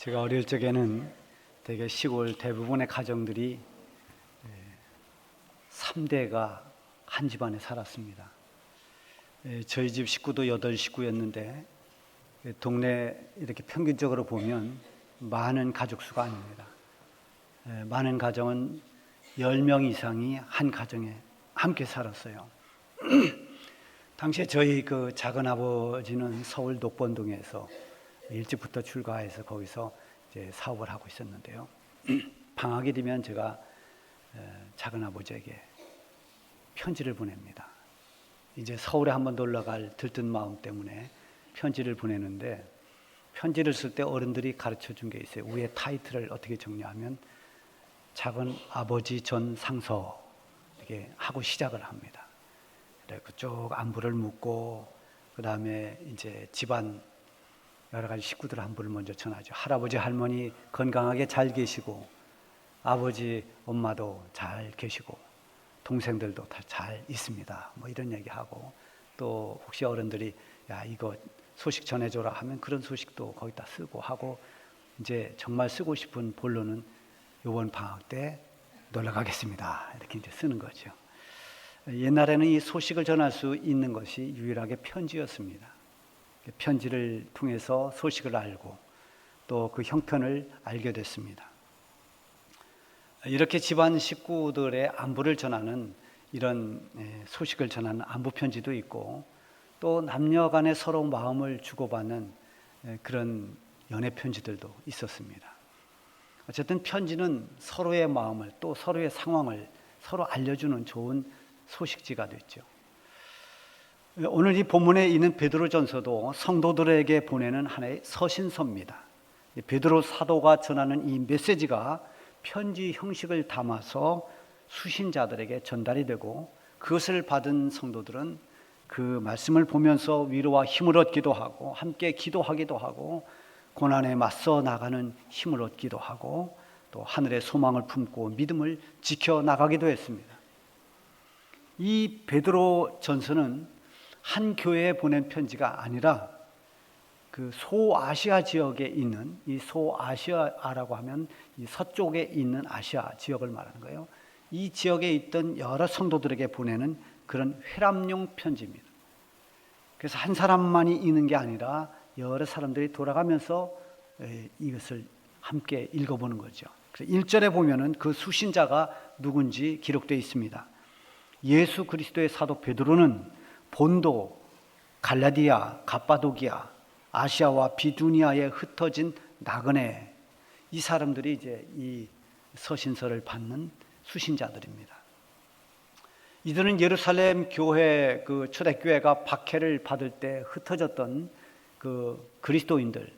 제가 어릴 적에는 되게 시골 대부분의 가정들이 3대가 한 집안에 살았습니다. 저희 집 식구도 8식구였는데 동네 이렇게 평균적으로 보면 많은 가족 수가 아닙니다. 많은 가정은 10명 이상이 한 가정에 함께 살았어요. 당시에 저희 그 작은 아버지는 서울 녹번동에서 일찍부터 출가해서 거기서 이제 사업을 하고 있었는데요. 방학이 되면 제가 작은 아버지에게 편지를 보냅니다. 이제 서울에 한번 놀러 갈 들뜬 마음 때문에 편지를 보내는데, 편지를 쓸 때 어른들이 가르쳐 준 게 있어요. 위에 타이틀을 어떻게 정리하면 작은 아버지 전 상서 이렇게 하고 시작을 합니다. 그래 쭉 안부를 묻고, 그 다음에 이제 집안 여러 가지 식구들 안부를 먼저 전하죠. 할아버지 할머니 건강하게 잘 계시고, 아버지 엄마도 잘 계시고, 동생들도 다 잘 있습니다. 뭐 이런 얘기하고, 또 혹시 어른들이 야 이거 소식 전해줘라 하면 그런 소식도 거기다 쓰고 하고, 이제 정말 쓰고 싶은 본론은 이번 방학 때 놀러 가겠습니다 이렇게 이제 쓰는 거죠. 옛날에는 이 소식을 전할 수 있는 것이 유일하게 편지였습니다. 편지를 통해서 소식을 알고 또 그 형편을 알게 됐습니다. 이렇게 집안 식구들의 안부를 전하는 이런 소식을 전하는 안부 편지도 있고, 또 남녀 간에 서로 마음을 주고받는 그런 연애 편지들도 있었습니다. 어쨌든 편지는 서로의 마음을 또 서로의 상황을 서로 알려주는 좋은 소식지가 됐죠. 오늘 이 본문에 있는 베드로전서도 성도들에게 보내는 하나의 서신서입니다. 베드로 사도가 전하는 이 메시지가 편지 형식을 담아서 수신자들에게 전달이 되고, 그것을 받은 성도들은 그 말씀을 보면서 위로와 힘을 얻기도 하고, 함께 기도하기도 하고, 고난에 맞서 나가는 힘을 얻기도 하고, 또 하늘의 소망을 품고 믿음을 지켜나가기도 했습니다. 이 베드로 전서는 한 교회에 보낸 편지가 아니라 그 소아시아 지역에 있는, 이 소아시아라고 하면 이 서쪽에 있는 아시아 지역을 말하는 거예요. 이 지역에 있던 여러 성도들에게 보내는 그런 회람용 편지입니다. 그래서 한 사람만이 읽는 게 아니라 여러 사람들이 돌아가면서 이것을 함께 읽어보는 거죠. 그래서 1절에 보면은 그 수신자가 누군지 기록되어 있습니다. 예수 그리스도의 사도 베드로는 본도, 갈라디아, 갑바도기아, 아시아와 비두니아에 흩어진 나그네, 이 사람들이 이제 이 서신서를 받는 수신자들입니다. 이들은 예루살렘 교회, 그 초대교회가 박해를 받을 때 흩어졌던 그 그리스도인들,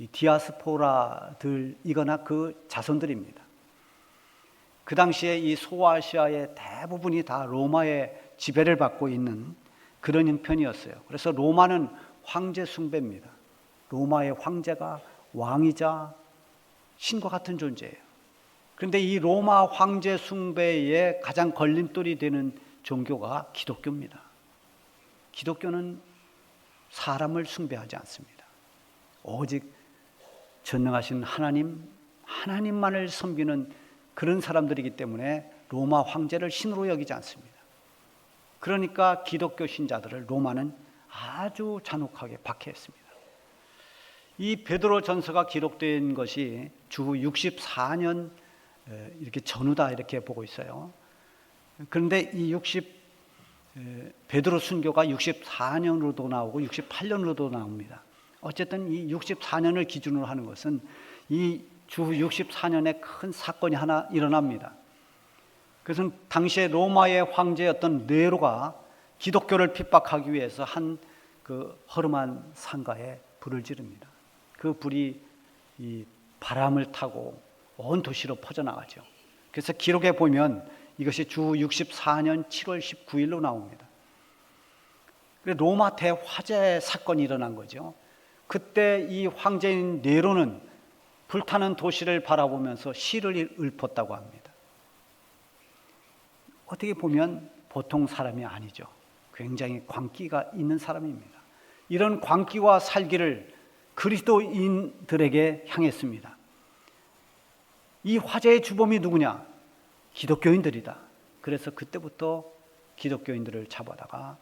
이 디아스포라들이거나 그 자손들입니다. 그 당시에 이 소아시아의 대부분이 다 로마의 지배를 받고 있는 그런 형편이었어요. 그래서 로마는 황제 숭배입니다. 로마의 황제가 왕이자 신과 같은 존재예요. 그런데 이 로마 황제 숭배의 가장 걸림돌이 되는 종교가 기독교입니다. 기독교는 사람을 숭배하지 않습니다. 오직 전능하신 하나님만을 섬기는 그런 사람들이기 때문에 로마 황제를 신으로 여기지 않습니다. 그러니까 기독교 신자들을 로마는 아주 잔혹하게 박해했습니다. 이 베드로 전서가 기록된 것이 주 64년 이렇게 전후다 이렇게 보고 있어요. 그런데 이 베드로 순교가 64년으로도 나오고 68년으로도 나옵니다. 어쨌든 이 64년을 기준으로 하는 것은 이 주 64년에 큰 사건이 하나 일어납니다. 그것은 당시에 로마의 황제였던 네로가 기독교를 핍박하기 위해서 한 그 허름한 상가에 불을 지릅니다. 그 불이 이 바람을 타고 온 도시로 퍼져나가죠. 그래서 기록에 보면 이것이 주 64년 7월 19일로 나옵니다. 로마 대화재 사건이 일어난 거죠. 그때 이 황제인 네로는 불타는 도시를 바라보면서 시를 읊었다고 합니다. 어떻게 보면 보통 사람이 아니죠. 굉장히 광기가 있는 사람입니다. 이런 광기와 살기를 그리스도인들에게 향했습니다. 이 화제의 주범이 누구냐? 기독교인들이다. 그래서 그때부터 기독교인들을 잡아다가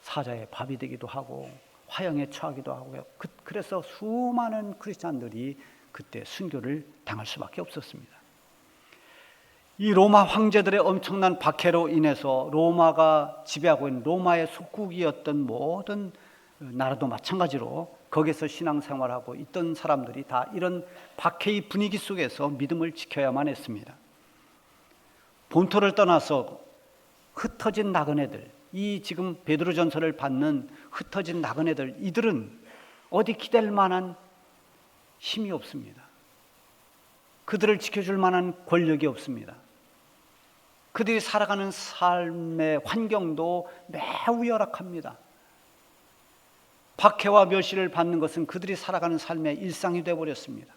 사자의 밥이 되기도 하고 화형에 처하기도 하고요. 그래서 수많은 크리스찬들이 그때 순교를 당할 수밖에 없었습니다. 이 로마 황제들의 엄청난 박해로 인해서 로마가 지배하고 있는 로마의 속국이었던 모든 나라도 마찬가지로 거기서 신앙생활하고 있던 사람들이 다 이런 박해의 분위기 속에서 믿음을 지켜야만 했습니다. 본토를 떠나서 흩어진 나그네들, 이 지금 베드로전서를 받는 흩어진 나그네들, 이들은 어디 기댈 만한 힘이 없습니다. 그들을 지켜줄 만한 권력이 없습니다. 그들이 살아가는 삶의 환경도 매우 열악합니다. 박해와 멸시를 받는 것은 그들이 살아가는 삶의 일상이 되어버렸습니다.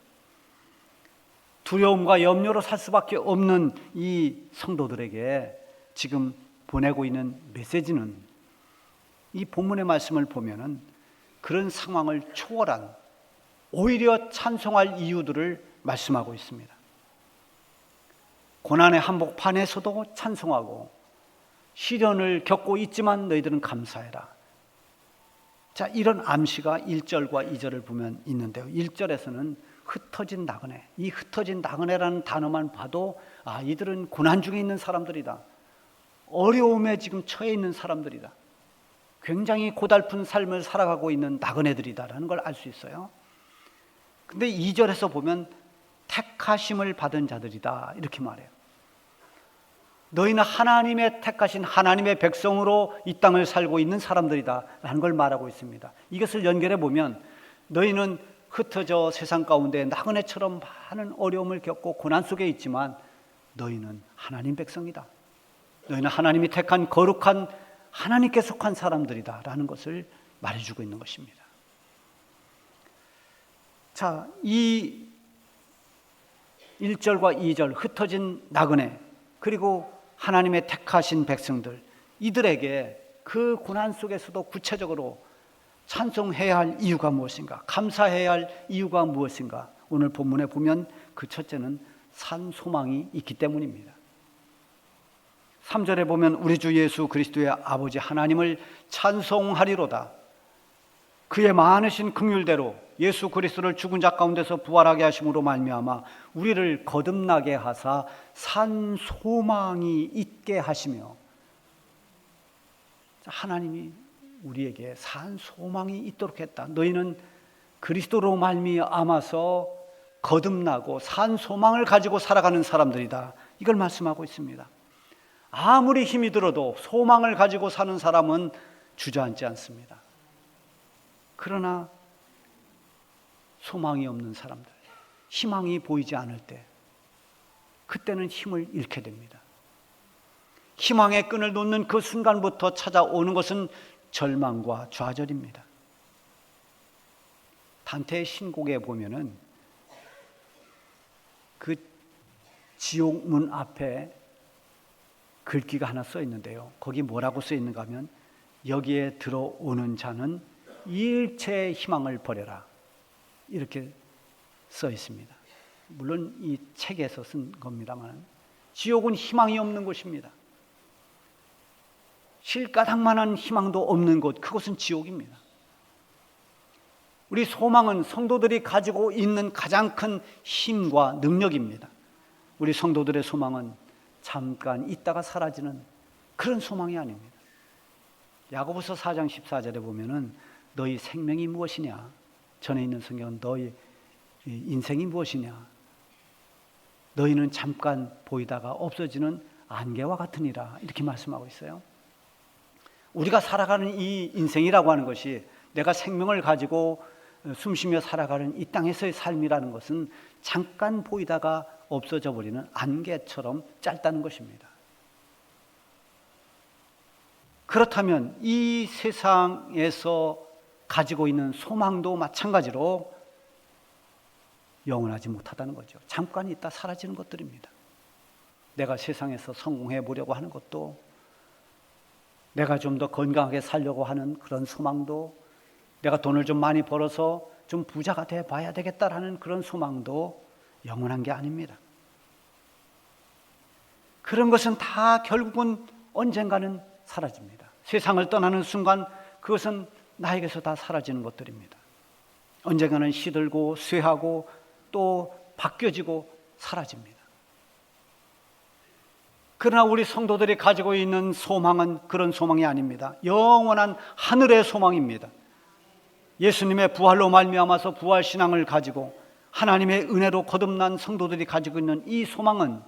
두려움과 염려로 살 수밖에 없는 이 성도들에게 지금 보내고 있는 메시지는 이 본문의 말씀을 보면은 그런 상황을 초월한 오히려 찬송할 이유들을 말씀하고 있습니다. 고난의 한복판에서도 찬송하고 시련을 겪고 있지만 너희들은 감사해라. 자, 이런 암시가 1절과 2절을 보면 있는데요. 1절에서는 흩어진 나그네, 이 흩어진 나그네라는 단어만 봐도 이들은 고난 중에 있는 사람들이다. 어려움에 지금 처해 있는 사람들이다. 굉장히 고달픈 삶을 살아가고 있는 나그네들이다라는 걸 알 수 있어요. 근데 2절에서 보면 택하심을 받은 자들이다 이렇게 말해요. 너희는 하나님의 택하신 하나님의 백성으로 이 땅을 살고 있는 사람들이다 라는 걸 말하고 있습니다. 이것을 연결해 보면 너희는 흩어져 세상 가운데 나그네처럼 많은 어려움을 겪고 고난 속에 있지만 너희는 하나님 백성이다. 너희는 하나님이 택한 거룩한 하나님께 속한 사람들이다 라는 것을 말해주고 있는 것입니다. 자, 이 1절과 2절 흩어진 나그네 그리고 하나님의 택하신 백성들, 이들에게 그 고난 속에서도 구체적으로 찬송해야 할 이유가 무엇인가, 감사해야 할 이유가 무엇인가, 오늘 본문에 보면 그 첫째는 산 소망이 있기 때문입니다. 3절에 보면 우리 주 예수 그리스도의 아버지 하나님을 찬송하리로다. 그의 많으신 긍휼대로 예수 그리스도를 죽은 자 가운데서 부활하게 하심으로 말미암아 우리를 거듭나게 하사 산 소망이 있게 하시며, 하나님이 우리에게 산 소망이 있도록 했다. 너희는 그리스도로 말미암아서 거듭나고 산 소망을 가지고 살아가는 사람들이다. 이걸 말씀하고 있습니다. 아무리 힘이 들어도 소망을 가지고 사는 사람은 주저앉지 않습니다. 그러나 소망이 없는 사람들, 희망이 보이지 않을 때 그때는 힘을 잃게 됩니다. 희망의 끈을 놓는 그 순간부터 찾아오는 것은 절망과 좌절입니다. 단테의 신곡에 보면은 그 지옥문 앞에 글귀가 하나 써 있는데요. 거기 뭐라고 써 있는가 하면 여기에 들어오는 자는 일체의 희망을 버려라 이렇게 써 있습니다. 물론 이 책에서 쓴 겁니다만 지옥은 희망이 없는 곳입니다. 실가닥만한 희망도 없는 곳, 그곳은 지옥입니다. 우리 소망은 성도들이 가지고 있는 가장 큰 힘과 능력입니다. 우리 성도들의 소망은 잠깐 있다가 사라지는 그런 소망이 아닙니다. 야고보서 4장 14절에 보면은 너희 생명이 무엇이냐, 전에 있는 성경은 너희 인생이 무엇이냐, 너희는 잠깐 보이다가 없어지는 안개와 같으니라 이렇게 말씀하고 있어요. 우리가 살아가는 이 인생이라고 하는 것이, 내가 생명을 가지고 숨쉬며 살아가는 이 땅에서의 삶이라는 것은 잠깐 보이다가 없어져 버리는 안개처럼 짧다는 것입니다. 그렇다면 이 세상에서 가지고 있는 소망도 마찬가지로 영원하지 못하다는 거죠. 잠깐 있다 사라지는 것들입니다. 내가 세상에서 성공해 보려고 하는 것도, 내가 좀 더 건강하게 살려고 하는 그런 소망도, 내가 돈을 좀 많이 벌어서 좀 부자가 돼 봐야 되겠다라는 그런 소망도 영원한 게 아닙니다. 그런 것은 다 결국은 언젠가는 사라집니다. 세상을 떠나는 순간 그것은 나에게서 다 사라지는 것들입니다. 언젠가는 시들고 쇠하고 또 바뀌어지고 사라집니다. 그러나 우리 성도들이 가지고 있는 소망은 그런 소망이 아닙니다. 영원한 하늘의 소망입니다. 예수님의 부활로 말미암아서 부활신앙을 가지고 하나님의 은혜로 거듭난 성도들이 가지고 있는 이 소망은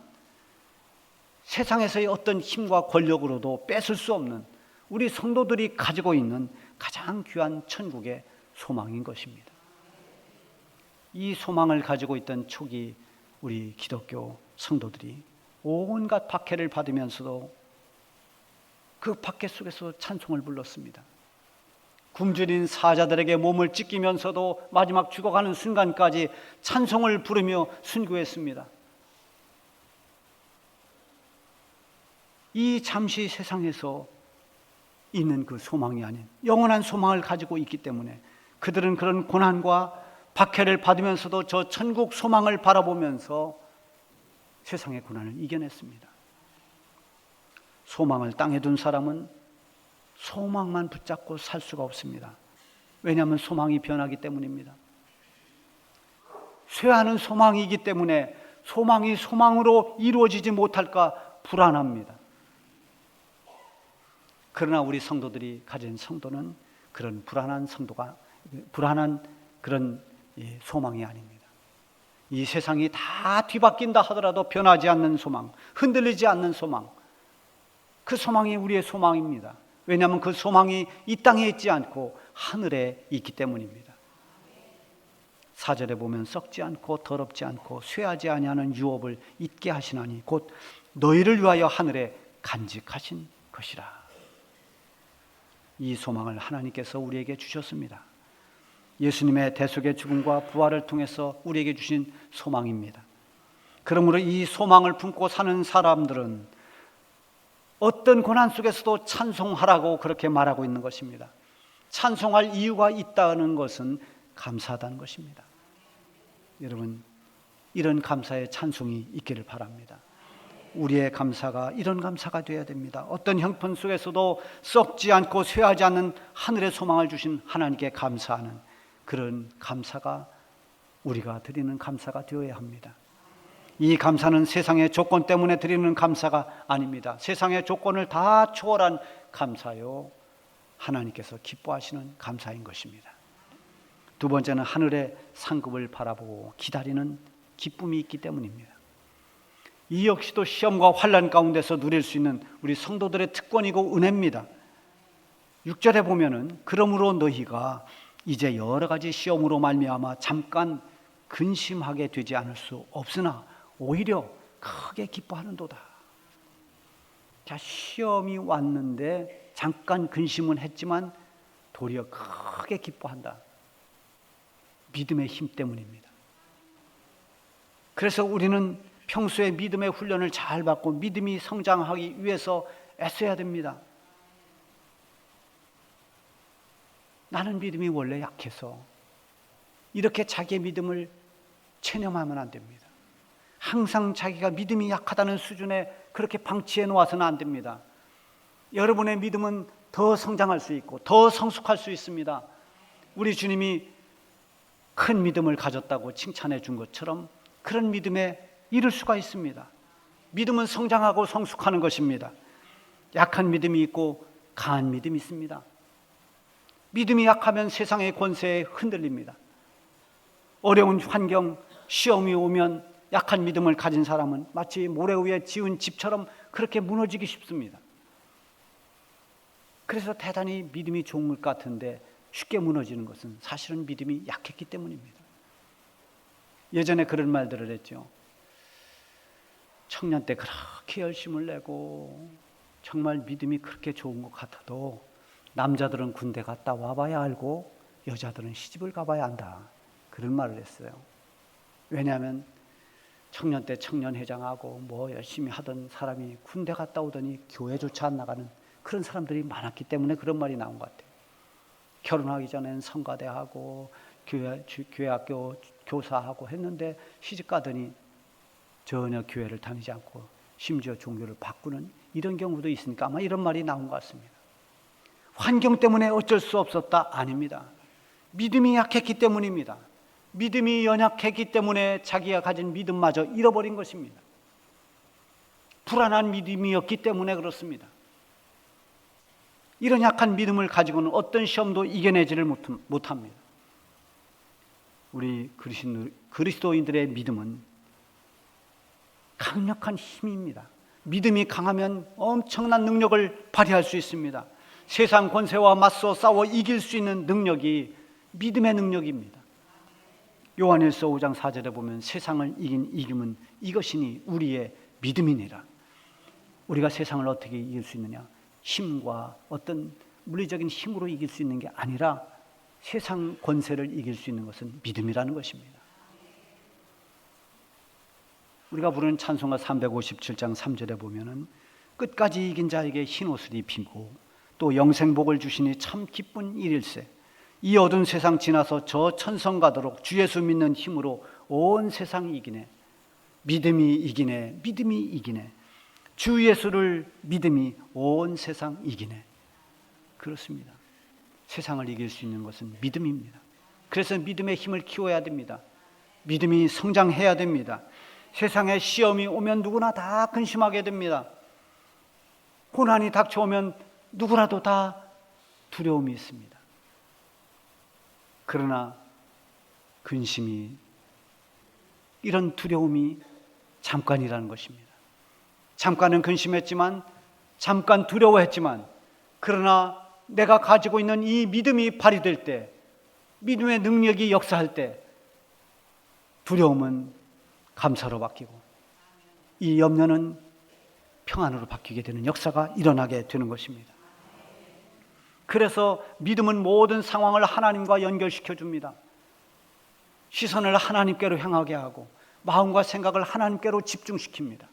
세상에서의 어떤 힘과 권력으로도 뺏을 수 없는 우리 성도들이 가지고 있는 가장 귀한 천국의 소망인 것입니다. 이 소망을 가지고 있던 초기 우리 기독교 성도들이 온갖 박해를 받으면서도 그 박해 속에서 찬송을 불렀습니다. 굶주린 사자들에게 몸을 찢기면서도 마지막 죽어가는 순간까지 찬송을 부르며 순교했습니다. 이 잠시 세상에서 있는 그 소망이 아닌 영원한 소망을 가지고 있기 때문에 그들은 그런 고난과 박해를 받으면서도 저 천국 소망을 바라보면서 세상의 고난을 이겨냈습니다. 소망을 땅에 둔 사람은 소망만 붙잡고 살 수가 없습니다. 왜냐하면 소망이 변하기 때문입니다. 쇠하는 소망이기 때문에 소망이 소망으로 이루어지지 못할까 불안합니다. 그러나 우리 성도들이 가진 성도는 그런 불안한 그런 소망이 아닙니다. 이 세상이 다 뒤바뀐다 하더라도 변하지 않는 소망, 흔들리지 않는 소망, 그 소망이 우리의 소망입니다. 왜냐하면 그 소망이 이 땅에 있지 않고 하늘에 있기 때문입니다. 4절에 보면 썩지 않고 더럽지 않고 쇠하지 아니하는 유업을 잊게 하시나니 곧 너희를 위하여 하늘에 간직하신 것이라. 이 소망을 하나님께서 우리에게 주셨습니다. 예수님의 대속의 죽음과 부활을 통해서 우리에게 주신 소망입니다. 그러므로 이 소망을 품고 사는 사람들은 어떤 고난 속에서도 찬송하라고 그렇게 말하고 있는 것입니다. 찬송할 이유가 있다는 것은 감사하다는 것입니다. 여러분, 이런 감사의 찬송이 있기를 바랍니다. 우리의 감사가 이런 감사가 되어야 됩니다. 어떤 형편 속에서도 썩지 않고 쇠하지 않는 하늘의 소망을 주신 하나님께 감사하는 그런 감사가 우리가 드리는 감사가 되어야 합니다. 이 감사는 세상의 조건 때문에 드리는 감사가 아닙니다. 세상의 조건을 다 초월한 감사요, 하나님께서 기뻐하시는 감사인 것입니다. 두 번째는 하늘의 상급을 바라보고 기다리는 기쁨이 있기 때문입니다. 이 역시도 시험과 환난 가운데서 누릴 수 있는 우리 성도들의 특권이고 은혜입니다. 6절에 보면은 그러므로 너희가 이제 여러 가지 시험으로 말미암아 잠깐 근심하게 되지 않을 수 없으나 오히려 크게 기뻐하는도다. 자, 시험이 왔는데 잠깐 근심은 했지만 도리어 크게 기뻐한다. 믿음의 힘 때문입니다. 그래서 우리는 평소에 믿음의 훈련을 잘 받고 믿음이 성장하기 위해서 애써야 됩니다. 나는 믿음이 원래 약해서 이렇게 자기의 믿음을 체념하면 안 됩니다. 항상 자기가 믿음이 약하다는 수준에 그렇게 방치해 놓아서는 안 됩니다. 여러분의 믿음은 더 성장할 수 있고 더 성숙할 수 있습니다. 우리 주님이 큰 믿음을 가졌다고 칭찬해 준 것처럼 그런 믿음에 이룰 수가 있습니다. 믿음은 성장하고 성숙하는 것입니다. 약한 믿음이 있고 강한 믿음이 있습니다. 믿음이 약하면 세상의 권세에 흔들립니다. 어려운 환경, 시험이 오면 약한 믿음을 가진 사람은 마치 모래 위에 지은 집처럼 그렇게 무너지기 쉽습니다. 그래서 대단히 믿음이 좋은 것 같은데 쉽게 무너지는 것은 사실은 믿음이 약했기 때문입니다. 예전에 그런 말들을 했죠. 청년 때 그렇게 열심을 내고 정말 믿음이 그렇게 좋은 것 같아도 남자들은 군대 갔다 와봐야 알고 여자들은 시집을 가봐야 한다. 그런 말을 했어요. 왜냐하면 청년 때 청년회장하고 뭐 열심히 하던 사람이 군대 갔다 오더니 교회조차 안 나가는 그런 사람들이 많았기 때문에 그런 말이 나온 것 같아요. 결혼하기 전엔 성가대하고 교회 학교 교사하고 했는데 시집 가더니 전혀 교회를 다니지 않고 심지어 종교를 바꾸는 이런 경우도 있으니까 아마 이런 말이 나온 것 같습니다. 환경 때문에 어쩔 수 없었다? 아닙니다. 믿음이 약했기 때문입니다. 믿음이 연약했기 때문에 자기가 가진 믿음마저 잃어버린 것입니다. 불안한 믿음이었기 때문에 그렇습니다. 이런 약한 믿음을 가지고는 어떤 시험도 이겨내지를 못합니다. 우리 그리스도인들의 믿음은 강력한 힘입니다. 믿음이 강하면 엄청난 능력을 발휘할 수 있습니다. 세상 권세와 맞서 싸워 이길 수 있는 능력이 믿음의 능력입니다. 요한일서 5장 4절에 보면 세상을 이긴 이김은 이것이니 우리의 믿음이니라. 우리가 세상을 어떻게 이길 수 있느냐? 힘과 어떤 물리적인 힘으로 이길 수 있는 게 아니라 세상 권세를 이길 수 있는 것은 믿음이라는 것입니다. 우리가 부르는 찬송가 357장 3절에 보면은 끝까지 이긴 자에게 흰 옷을 입히고 또 영생복을 주시니 참 기쁜 일일세. 이 어두운 세상 지나서 저 천성 가도록 주 예수 믿는 힘으로 온 세상이 이기네. 믿음이 이기네. 믿음이 이기네. 주 예수를 믿음이 온 세상 이기네. 그렇습니다. 세상을 이길 수 있는 것은 믿음입니다. 그래서 믿음의 힘을 키워야 됩니다. 믿음이 성장해야 됩니다. 세상에 시험이 오면 누구나 다 근심하게 됩니다. 고난이 닥쳐오면 누구라도 다 두려움이 있습니다. 그러나 근심이, 이런 두려움이 잠깐이라는 것입니다. 잠깐은 근심했지만, 잠깐 두려워했지만, 그러나 내가 가지고 있는 이 믿음이 발휘될 때, 믿음의 능력이 역사할 때 두려움은 감사로 바뀌고 이 염려는 평안으로 바뀌게 되는 역사가 일어나게 되는 것입니다. 그래서 믿음은 모든 상황을 하나님과 연결시켜 줍니다. 시선을 하나님께로 향하게 하고 마음과 생각을 하나님께로 집중시킵니다.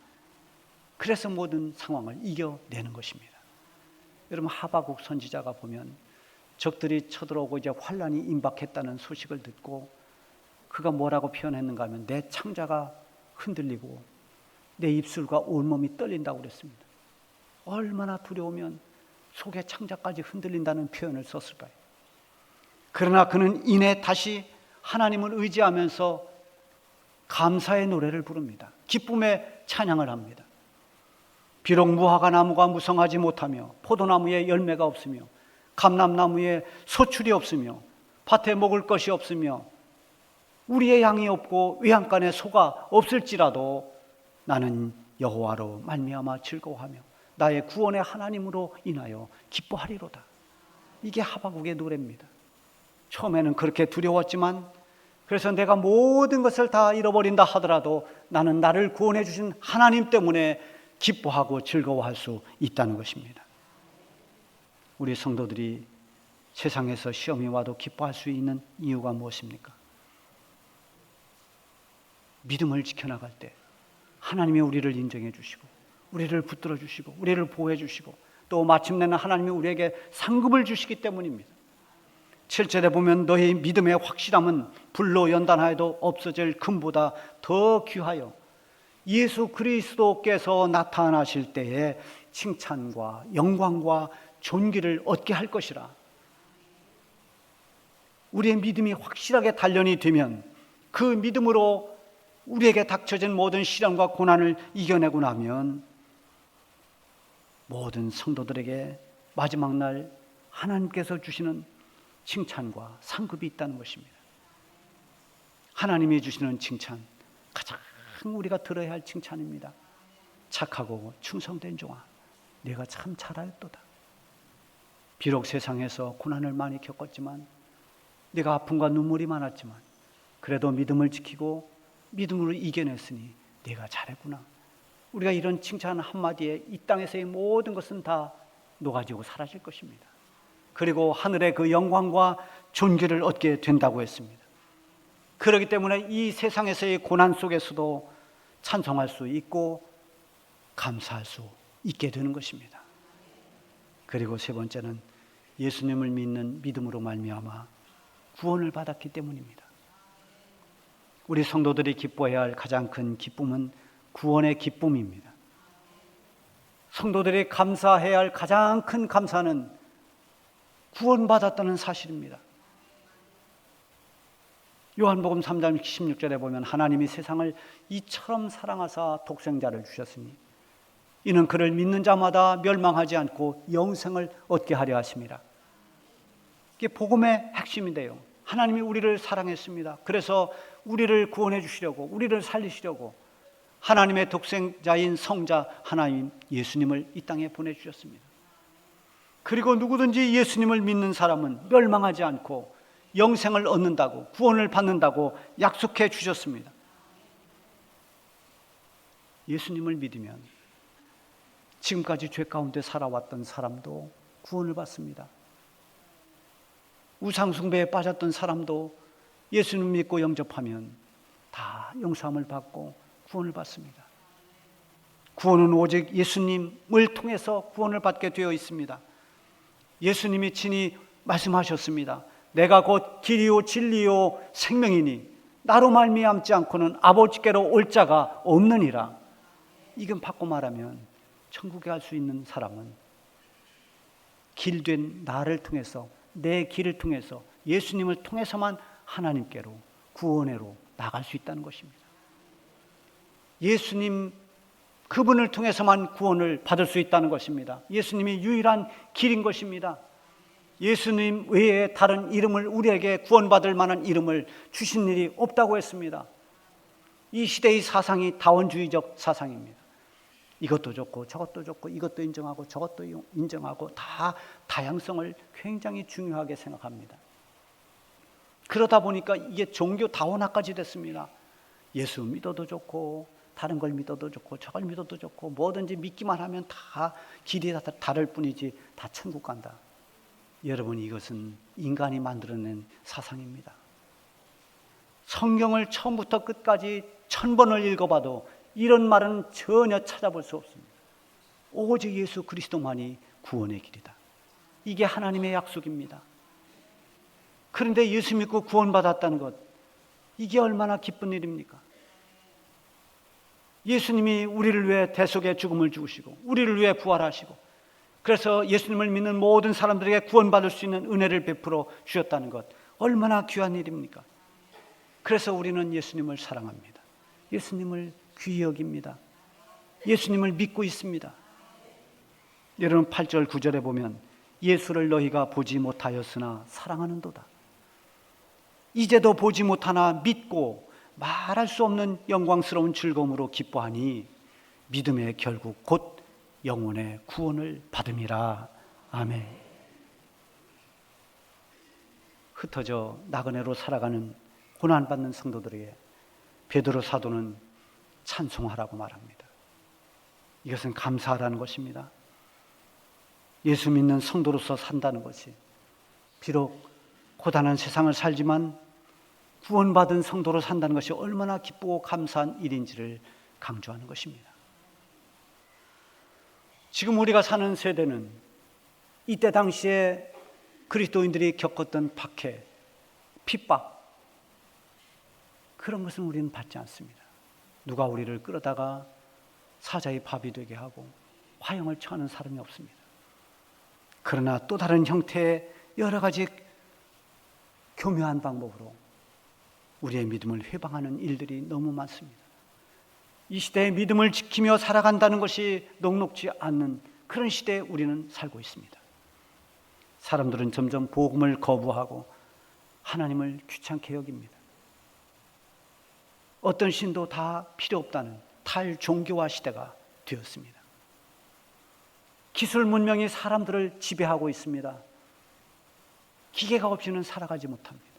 그래서 모든 상황을 이겨내는 것입니다. 여러분, 하박국 선지자가 보면 적들이 쳐들어오고 이제 환란이 임박했다는 소식을 듣고 그가 뭐라고 표현했는가 하면 내 창자가 흔들리고 내 입술과 온몸이 떨린다고 그랬습니다. 얼마나 두려우면 속의 창자까지 흔들린다는 표현을 썼을까요? 그러나 그는 이내 다시 하나님을 의지하면서 감사의 노래를 부릅니다. 기쁨의 찬양을 합니다. 비록 무화과 나무가 무성하지 못하며 포도나무에 열매가 없으며 감람나무에 소출이 없으며 밭에 먹을 것이 없으며 우리의 양이 없고 외양간에 소가 없을지라도 나는 여호와로 말미암아 즐거워하며 나의 구원의 하나님으로 인하여 기뻐하리로다. 이게 하박국의 노래입니다. 처음에는 그렇게 두려웠지만, 그래서 내가 모든 것을 다 잃어버린다 하더라도 나는 나를 구원해 주신 하나님 때문에 기뻐하고 즐거워할 수 있다는 것입니다. 우리 성도들이 세상에서 시험이 와도 기뻐할 수 있는 이유가 무엇입니까? 믿음을 지켜나갈 때 하나님이 우리를 인정해 주시고 우리를 붙들어 주시고 우리를 보호해 주시고 또 마침내는 하나님이 우리에게 상급을 주시기 때문입니다. 7절에 보면 너희 믿음의 확실함은 불로 연단하여도 없어질 금보다 더 귀하여 예수 그리스도께서 나타나실 때에 칭찬과 영광과 존귀를 얻게 할 것이라. 우리의 믿음이 확실하게 단련이 되면 그 믿음으로 우리에게 닥쳐진 모든 시련과 고난을 이겨내고 나면 모든 성도들에게 마지막 날 하나님께서 주시는 칭찬과 상급이 있다는 것입니다. 하나님이 주시는 칭찬, 가장 우리가 들어야 할 칭찬입니다. 착하고 충성된 종아, 내가 참 잘하였도다. 비록 세상에서 고난을 많이 겪었지만, 내가 아픔과 눈물이 많았지만 그래도 믿음을 지키고 믿음으로 이겨냈으니 내가 잘했구나. 우리가 이런 칭찬 한마디에 이 땅에서의 모든 것은 다 녹아지고 사라질 것입니다. 그리고 하늘의 그 영광과 존귀를 얻게 된다고 했습니다. 그렇기 때문에 이 세상에서의 고난 속에서도 찬송할 수 있고 감사할 수 있게 되는 것입니다. 그리고 세 번째는 예수님을 믿는 믿음으로 말미암아 구원을 받았기 때문입니다. 우리 성도들이 기뻐해야 할 가장 큰 기쁨은 구원의 기쁨입니다. 성도들이 감사해야 할 가장 큰 감사는 구원받았다는 사실입니다. 요한복음 3장 16절에 보면 하나님이 세상을 이처럼 사랑하사 독생자를 주셨으니 이는 그를 믿는 자마다 멸망하지 않고 영생을 얻게 하려 하심이라. 이게 복음의 핵심인데요. 하나님이 우리를 사랑했습니다. 그래서 우리를 구원해 주시려고, 우리를 살리시려고 하나님의 독생자인 성자 하나님 예수님을 이 땅에 보내주셨습니다. 그리고 누구든지 예수님을 믿는 사람은 멸망하지 않고 영생을 얻는다고, 구원을 받는다고 약속해 주셨습니다. 예수님을 믿으면 지금까지 죄 가운데 살아왔던 사람도 구원을 받습니다. 우상숭배에 빠졌던 사람도 예수님 믿고 영접하면 다 용서함을 받고 구원을 받습니다. 구원은 오직 예수님을 통해서 구원을 받게 되어 있습니다. 예수님이 친히 말씀하셨습니다. 내가 곧 길이요 진리요 생명이니 나로 말미암지 않고는 아버지께로 올 자가 없느니라. 이건 바꿔 말하면 천국에 갈 수 있는 사람은 길된 나를 통해서, 내 길을 통해서, 예수님을 통해서만 하나님께로, 구원회로 나갈 수 있다는 것입니다. 예수님 그분을 통해서만 구원을 받을 수 있다는 것입니다. 예수님이 유일한 길인 것입니다. 예수님 외에 다른 이름을, 우리에게 구원받을 만한 이름을 주신 일이 없다고 했습니다. 이 시대의 사상이 다원주의적 사상입니다. 이것도 좋고 저것도 좋고 이것도 인정하고 저것도 인정하고 다 다양성을 굉장히 중요하게 생각합니다. 그러다 보니까 이게 종교 다원화까지 됐습니다. 예수 믿어도 좋고 다른 걸 믿어도 좋고 저걸 믿어도 좋고 뭐든지 믿기만 하면 다 길이 다 다를 뿐이지 다 천국 간다. 여러분, 이것은 인간이 만들어낸 사상입니다. 성경을 처음부터 끝까지 1000번을 읽어봐도 이런 말은 전혀 찾아볼 수 없습니다. 오직 예수 그리스도만이 구원의 길이다. 이게 하나님의 약속입니다. 그런데 예수 믿고 구원받았다는 것, 이게 얼마나 기쁜 일입니까? 예수님이 우리를 위해 대속의 죽음을 죽으시고 우리를 위해 부활하시고 그래서 예수님을 믿는 모든 사람들에게 구원받을 수 있는 은혜를 베풀어 주셨다는 것, 얼마나 귀한 일입니까? 그래서 우리는 예수님을 사랑합니다. 예수님을 귀히 여깁니다. 예수님을 믿고 있습니다. 여러분, 8절 9절에 보면 예수를 너희가 보지 못하였으나 사랑하는도다. 이제도 보지 못하나 믿고 말할 수 없는 영광스러운 즐거움으로 기뻐하니 믿음의 결국 곧 영혼의 구원을 받음이라. 아멘. 흩어져 나그네로 살아가는 고난받는 성도들에게 베드로 사도는 찬송하라고 말합니다. 이것은 감사하라는 것입니다. 예수 믿는 성도로서 산다는 것이 비록 고단한 세상을 살지만 구원받은 성도로 산다는 것이 얼마나 기쁘고 감사한 일인지를 강조하는 것입니다. 지금 우리가 사는 세대는 이때 당시에 그리스도인들이 겪었던 박해, 핍박, 그런 것은 우리는 받지 않습니다. 누가 우리를 끌어다가 사자의 밥이 되게 하고 화형을 처하는 사람이 없습니다. 그러나 또 다른 형태의 여러 가지 교묘한 방법으로 우리의 믿음을 회방하는 일들이 너무 많습니다. 이 시대의 믿음을 지키며 살아간다는 것이 녹록지 않는 그런 시대에 우리는 살고 있습니다. 사람들은 점점 복음을 거부하고 하나님을 귀찮게 여깁니다. 어떤 신도 다 필요 없다는 탈종교화 시대가 되었습니다. 기술 문명이 사람들을 지배하고 있습니다. 기계가 없이는 살아가지 못합니다.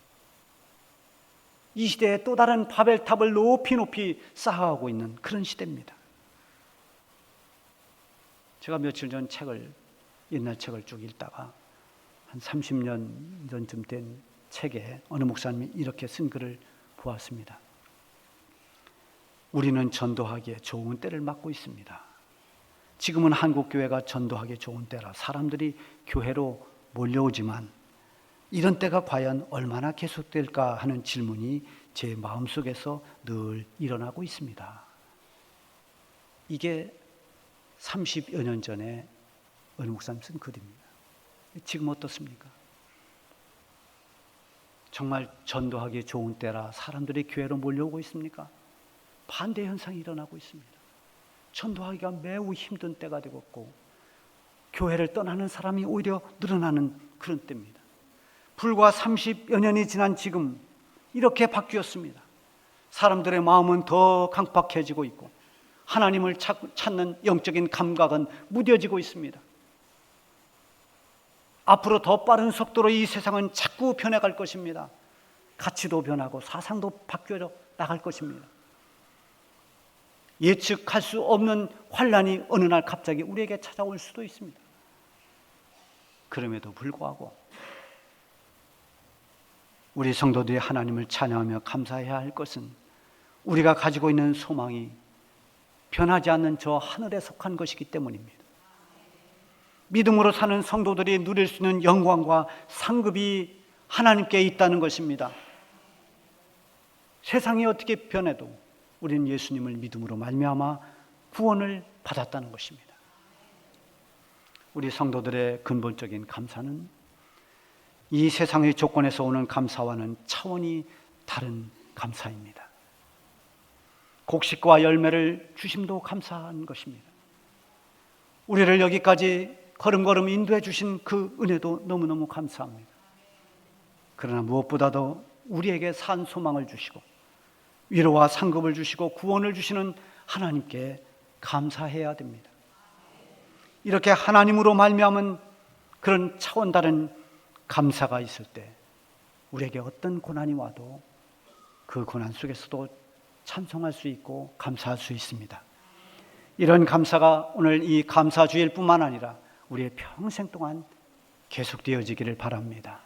이 시대에 또 다른 바벨탑을 높이 쌓아가고 있는 그런 시대입니다. 제가 며칠 전 옛날 책을 쭉 읽다가 한 30년 전쯤 된 책에 어느 목사님이 이렇게 쓴 글을 보았습니다. 우리는 전도하기에 좋은 때를 맞고 있습니다. 지금은 한국교회가 전도하기에 좋은 때라 사람들이 교회로 몰려오지만 이런 때가 과연 얼마나 계속될까 하는 질문이 제 마음속에서 늘 일어나고 있습니다. 이게 30여 년 전에 어느 목사님 쓴 글입니다. 지금 어떻습니까? 정말 전도하기 좋은 때라 사람들이 교회로 몰려오고 있습니까? 반대 현상이 일어나고 있습니다. 전도하기가 매우 힘든 때가 되었고 교회를 떠나는 사람이 오히려 늘어나는 그런 때입니다. 불과 30여 년이 지난 지금 이렇게 바뀌었습니다. 사람들의 마음은 더 강팍해지고 있고 하나님을 찾는 영적인 감각은 무뎌지고 있습니다. 앞으로 더 빠른 속도로 이 세상은 자꾸 변해갈 것입니다. 가치도 변하고 사상도 바뀌어 나갈 것입니다. 예측할 수 없는 환란이 어느 날 갑자기 우리에게 찾아올 수도 있습니다. 그럼에도 불구하고 우리 성도들이 하나님을 찬양하며 감사해야 할 것은 우리가 가지고 있는 소망이 변하지 않는 저 하늘에 속한 것이기 때문입니다. 믿음으로 사는 성도들이 누릴 수 있는 영광과 상급이 하나님께 있다는 것입니다. 세상이 어떻게 변해도 우리는 예수님을 믿음으로 말미암아 구원을 받았다는 것입니다. 우리 성도들의 근본적인 감사는 이 세상의 조건에서 오는 감사와는 차원이 다른 감사입니다. 곡식과 열매를 주심도 감사한 것입니다. 우리를 여기까지 걸음걸음 인도해 주신 그 은혜도 너무너무 감사합니다. 그러나 무엇보다도 우리에게 산 소망을 주시고 위로와 상급을 주시고 구원을 주시는 하나님께 감사해야 됩니다. 이렇게 하나님으로 말미암은 그런 차원 다른 감사가 있을 때 우리에게 어떤 고난이 와도 그 고난 속에서도 찬송할 수 있고 감사할 수 있습니다. 이런 감사가 오늘 이 감사주일 뿐만 아니라 우리의 평생 동안 계속되어지기를 바랍니다.